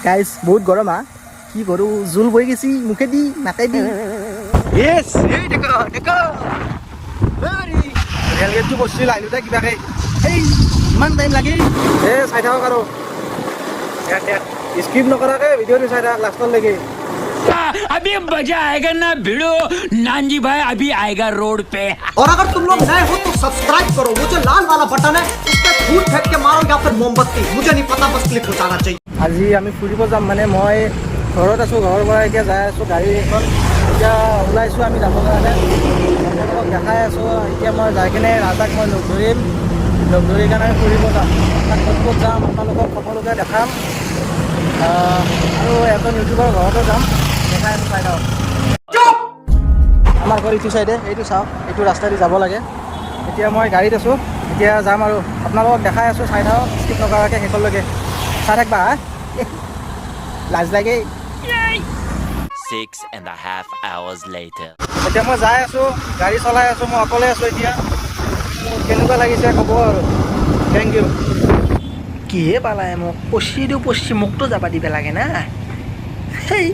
Guys বহুত গৰম কি কৰোঁ জোল বৈ গেছি মুখেদি নাকেদি য়েছ এই দেখো দেখো ৰেল গেটটো বসছিল আহিলোতে কিবাকে এই ইমান টাইম লাগে চাই থাকক আৰু स्किप नकराके वीडियो चाई थाक लास्टर लगे अभी मजा आएगा ना भिड़ो नानजी भाई अभी आएगा रोड पे। और अगर तुम लोग नए हो तो सब्सक्राइब करो, वो जो लाल वाला बटन है उस पे फूट फेंक के मारो या फिर मोमबत्ती, मुझे नहीं पता, बस क्लिक हो जाना चाहिए। আজি আমি ফুৰিব যাম মানে মই ঘৰত আছোঁ ঘৰৰ পৰা এতিয়া যাই আছোঁ গাড়ী এখন এতিয়া ওলাইছোঁ আমি যাব কাৰণে আপোনালোকক দেখাই আছোঁ এতিয়া মই যাই কিনে ৰাজাক মই লগ ধৰি কাৰণে ফুৰিব যাম তাত ক'ত ক'ত যাম আপোনালোকক সকলোকে দেখাম আৰু এজন ইউটিউবৰ ঘৰতো যাম দেখাই আছোঁ চাই থাকক আমাৰ ঘৰ ইটো চাইডে এইটো চাওক এইটো ৰাস্তাইদি যাব লাগে এতিয়া মই গাড়ীত আছোঁ এতিয়া যাম আৰু আপোনালোকক দেখাই আছোঁ চাই থাকক স্কিপ নকৰাকৈ শেষলৈকে চাই থাকবা লাজ লাগে 6.5 hours later এতিয়া মই যাই আছোঁ গাড়ী চলাই আছোঁ মই অকলে আছোঁ এতিয়া কেনেকুৱা লাগিছে ক'ব আৰু থেংক ইউ কিহে পালাই মোক পচি মোকতো যাবা দিব লাগে না সেই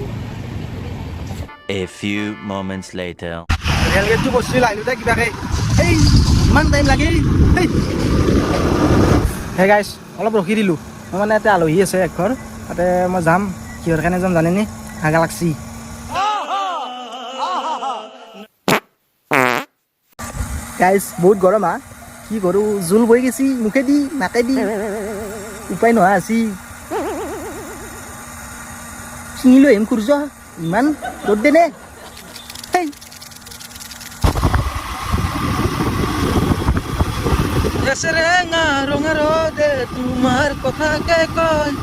A few moments later rail গেটটো বসছিল আহিলোতে কিবাকে এই ইমান টাইম লাগে হে গাইছ অলপ ৰখি দিলোঁ মই মানে ইয়াতে আলহী আছে একঘৰ তাতে মই যাম কিহৰ কাৰণে যাম জানেনি হাগা লাগছি গাইছ বহুত গৰম কি কৰোঁ জোল বৈ গেছি মুখেদি নাকেদি উপায় নোহোৱা আছি ছিঙি লৈ আহিম সূৰ্য ইমান ৰ'দ দেনে সেই ৰঙা ৰঙা ৰ'দে তোমাৰ কথাকে কয়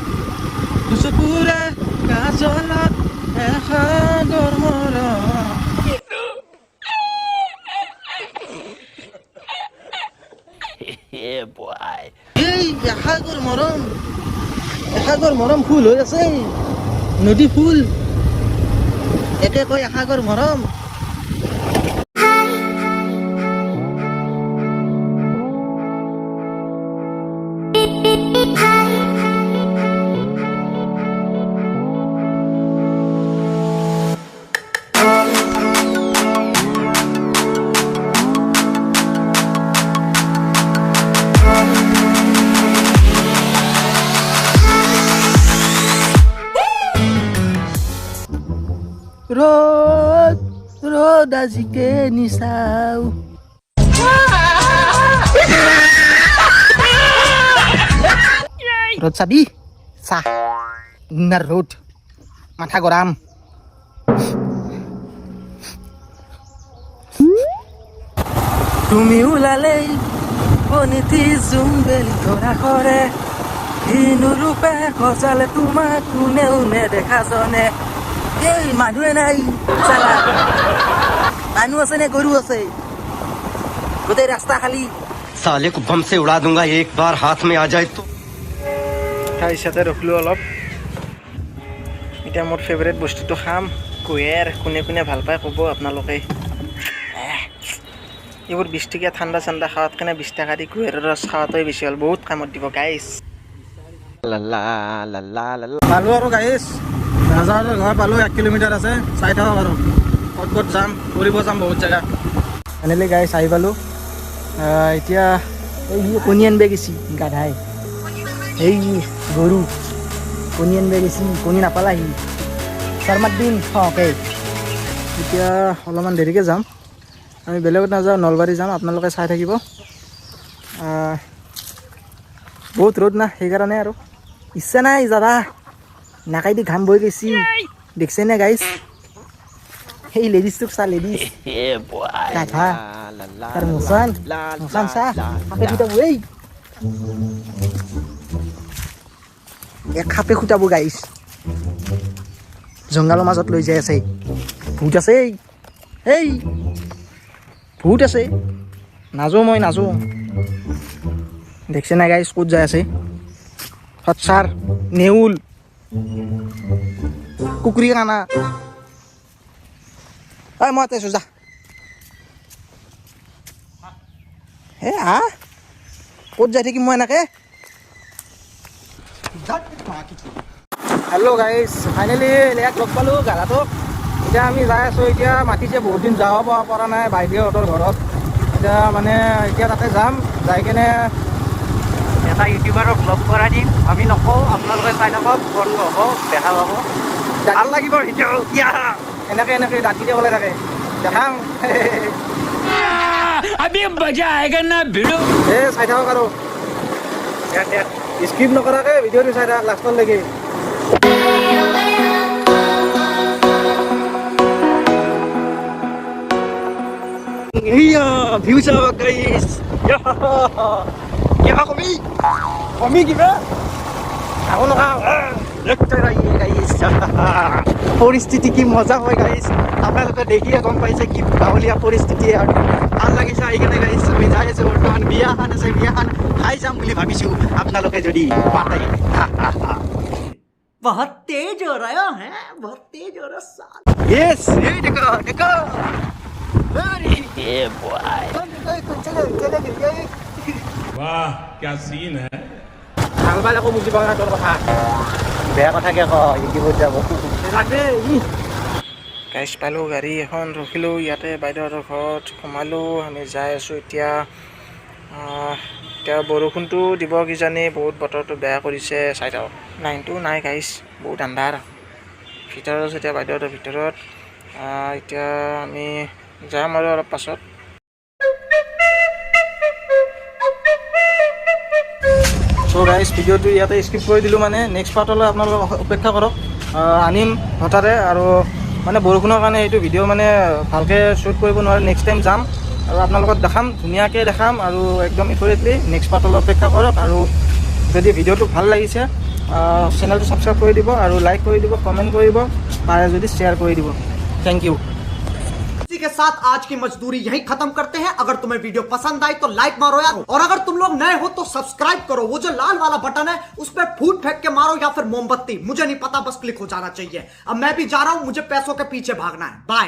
চকুৰে কাজলত এসাগৰ মৰম yeah boy এই এসাগৰ মৰম ফুল হৈ আছে নদী ফুল একে কয় এসাগৰ মৰম ৰ'দ আজিকে নিচাও ৰ'দ চাবি চাহ না ৰ'দ মাথা গৰম তুমি ওলালেই বনিতি জুম্বেলি ধৰা কৰে ৰূপে সজালে তোমাক কোনেও নেদেখা জনে এই মানুহে নাই চালা মানুহ আছে নে গৰু আছে গোটেই ৰাস্তা খালি साले को बम से उड़ा दूंगा एक बार हाथ में आ जाए तो তাৰপিছতে ৰখিলোঁ অলপ এতিয়া মোৰ ফেভৰেট বস্তুটো খাম কুঁহিয়াৰ কোনে কোনে ভাল পায় ক'ব আপোনালোকে এইবোৰ 20 টকীয়া ঠাণ্ডা খাৱাত কাৰণে 20 টকা দি কুঁহিয়াৰৰ ৰস খাৱাটোৱে বেছি হ'ল বহুত কামত দিব গাইছ পালোঁ আৰু গাইছ ৰাজাহঁতৰ ঘৰ পালোঁ 1 কিলোমিটাৰ আছে চাই থাকক আৰু ক'ত ক'ত যাম ফুৰিব যাম বহুত জেগা ফাইনেলি গাইছ আহি পালোঁ এতিয়া এই কণী আনিব গেছি গাধাই এই গৰু কণী আনিব গেছি কণী নাপালাহি শৰ্মাত দিম অ'কে এতিয়া অলপমান দেৰিকৈ যাম আমি বেলেগত নাযাওঁ নলবাৰী যাম আপোনালোকে চাই থাকিব বহুত ৰ'দ না সেইকাৰণে আৰু ইচ্ছা নাই যাবা নাকাইদি ঘাম বৈ গৈছি দেখছে নে গাইছ সেই লেডিজটোক চা লেডিজ গাধা তাৰ মোচান চা খাপে খুটাব এই খাপে খুটাব গাইছ জংঘলৰ মাজত লৈ যাই আছে ভূত আছে এই ভূত আছে নাজো মই নাজো দেখছে না গাইছ ক'ত যাই আছে সৎসাৰ নেউল কুকুৰী কানা ঐ মই আছোঁ যা হে ক'ত যাই থাকিম মই এনেকৈ হেল্ল' গাইজ, ফাইনেলি ইয়াক লগ পালোঁ গালাটোক। এতিয়া আমি যাই আছোঁ, এতিয়া মাতিছে বহুত দিন যাব পৰা নাই বাইদেউহঁতৰ ঘৰত। এতিয়া মানে এতিয়া তাতে যাম, যাই কেনে এটা ইউটিউবাৰক লগ কৰাই দিম। আমি নকওঁ, আপোনালোকে চাই থাকক, ফোনটো হ'ব, দেখা পাব, ভাল লাগিব ভিডিঅ'। এনেকৈ দাঁতি দিবলৈ থাকে, দেখাম। अभी मजा आएगा ना भिड़ो। চাই থাকক আৰু স্কিপ নকৰাকৈ ভিডিঅ'টো চাই থাকক লাষ্টলৈকে। ভিউ চাওক গাইছ, কিবা কমি কিবা খাব নাখাওঁ। পৰিস্থিতি কি মজা হয় গাইছ, আপোনালোকে দেখিয়ে গম পাইছে কি গাঁৱলীয়া পৰিস্থিতি। আৰু ভাল লাগিছে আহি কেনে গাইছ। আমি যাই আছোঁ বৰ্তমান, বিয়াখন আছে, বিয়াখন খাই যাম বুলি ভাবিছোঁ, আপোনালোকে যদি মাতে। बहुत तेज हो रहा है, बहुत तेज हो रहा साल। Yes, hey, देखो वाह क्या सीन है। ভাল পালে আকৌ বুজি পাওঁ না তোৰ কথা, বেয়া কথাকে কয় ইউটিউবত যাব গাইছ। পালোঁ গাড়ী এখন, ৰখিলোঁ ইয়াতে বাইদেউহঁতৰ ঘৰত, সোমালোঁ। আমি যাই আছোঁ এতিয়া। এতিয়া বৰষুণটো দিব কিজানি, বহুত বতৰটো বেয়া কৰিছে। চাই থাকক, লাইনটো নাই গাইছ, বহুত আন্ধাৰ। ভিতৰত আছোঁ এতিয়া বাইদেউহঁতৰ ভিতৰত। এতিয়া আমি যাম আৰু অলপ পাছত। চ' গাইজ, ভিডিঅ'টো ইয়াতে স্কিপ কৰি দিলোঁ, মানে নেক্সট পাৰ্টলৈ আপোনালোকে অপেক্ষা কৰক। আনিম হঠাতে, আৰু মানে বৰষুণৰ কাৰণে এইটো ভিডিঅ' মানে ভালকৈ শ্বুট কৰিব নোৱাৰে। নেক্সট টাইম যাম আৰু আপোনালোকক দেখাম, ধুনীয়াকৈ দেখাম, আৰু একদম একুৰেটলি। নেক্সট পাৰ্টলৈ অপেক্ষা কৰক। আৰু যদি ভিডিঅ'টো ভাল লাগিছে চেনেলটো ছাবস্ক্ৰাইব কৰি দিব, আৰু লাইক কৰি দিব, কমেণ্ট কৰিব, পাৰে যদি শ্বেয়াৰ কৰি দিব। Thank you. इसी के साथ आज की मजदूरी यहीं खत्म करते हैं। अगर तुम्हें वीडियो पसंद आई तो लाइक मारो यार, और अगर तुम लोग नए हो तो सब्सक्राइब करो। वो जो लाल वाला बटन है उस पर फूट फेंक के मारो, या फिर मोमबत्ती, मुझे नहीं पता, बस क्लिक हो जाना चाहिए। अब मैं भी जा रहा हूं, मुझे पैसों के पीछे भागना है। बाय।